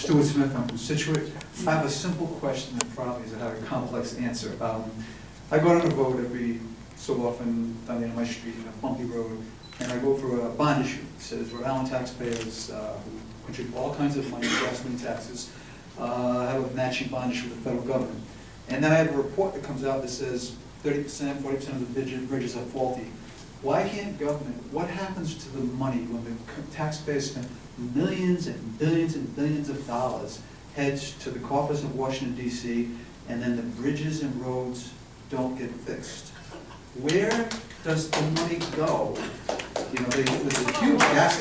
Stuart Smith, I'm constituent. I have a simple question that probably is a complex answer. I go down the road every so often down the end of my street, in a bumpy road, and I go for a bond issue. It says Rhode Island taxpayers who contribute all kinds of money, gasoline taxes, have a matching bond issue with the federal government. And then I have a report that comes out that says 30%, 40% of the bridges are faulty. Why can't government, what happens to the money when the taxpayers spend millions and billions of dollars heads to the coffers of Washington, D.C., and then the bridges and roads don't get fixed? Where does the money go? You know, there's a huge gap,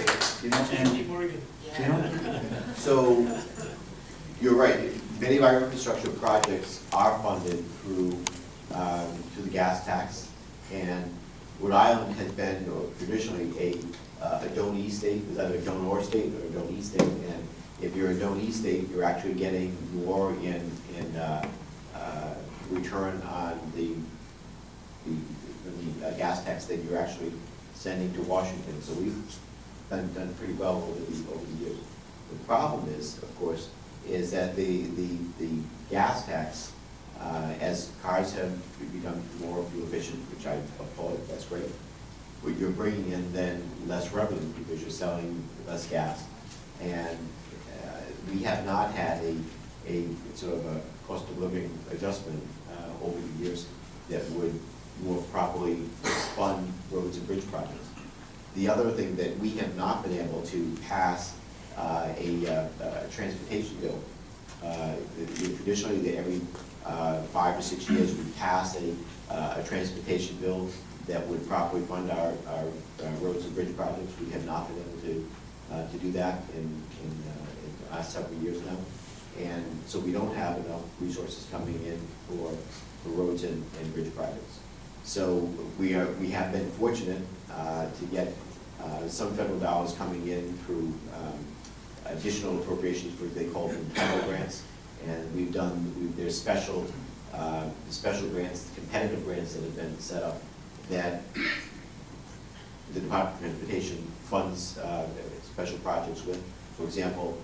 you know, and, you know. So, you're right. Many of our infrastructure projects are funded through the gas tax, and Rhode Island has been traditionally a donee state. Is either a donor state or a donee state, and if you're a donee state, you're actually getting more in return on the gas tax that you're actually sending to Washington. So we've done pretty well over the years. The problem is, of course, is that the gas tax, as cars have become more fuel efficient, which I applaud, that's great, but you're bringing in then less revenue because you're selling less gas. And we have not had a sort of a cost of living adjustment over the years that would more properly fund roads and bridge projects. The other thing that we have not been able to pass a transportation bill. Traditionally, every 5 or 6 years, we pass a transportation bill that would properly fund our roads and bridge projects. We have not been able to do that in the last several years now. And so we don't have enough resources coming in for roads and bridge projects. So we have been fortunate to get some federal dollars coming in through additional appropriations for they call them title grants, and there's special grants, competitive grants that have been set up that the Department of Transportation funds special projects with. For example,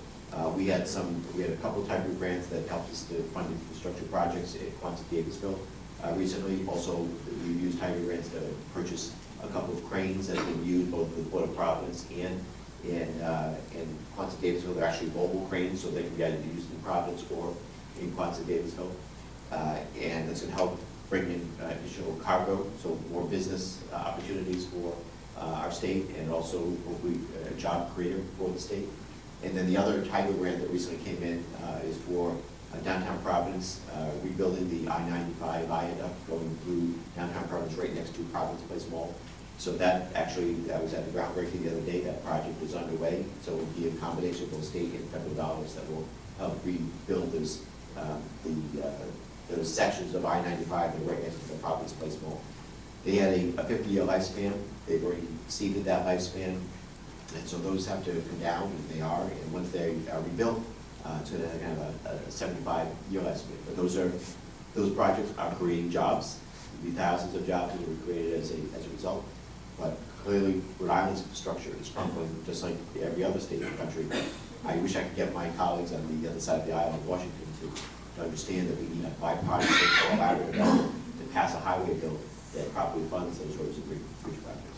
we had a couple of type of grants that helped us to fund infrastructure projects at Quonset recently. Also, we've used Tiger grants to purchase a couple of cranes that have been used both at the Port of Providence and in Quonset-Davisville. They're actually mobile cranes, so they can be either used in Providence or in Quonset-Davisville. And that's going to help bring in additional cargo, so more business opportunities for our state, and also hopefully a job creator for the state. And then the other Tiger grant that recently came in is for downtown Providence, rebuilding the I-95 viaduct going through downtown Providence right next to Providence Place Mall. So that was at the groundbreaking the other day. That project is underway. So it will be a combination of both state and federal dollars that will help rebuild those sections of I-95 that are right next to the Providence Place Mall. They had a 50-year lifespan. They've already exceeded that lifespan. And so those have to come down, and they are. And once they are rebuilt, it's going to have kind of a 75-year lifespan. But those projects are creating jobs. There'll be thousands of jobs that will be created as a result. But clearly, Rhode Island's infrastructure is crumbling, just like every other state in the country. I wish I could get my colleagues on the other side of the aisle in Washington to understand that we need a bipartisan collaborative effort to pass a highway bill that properly funds those roads and bridge projects.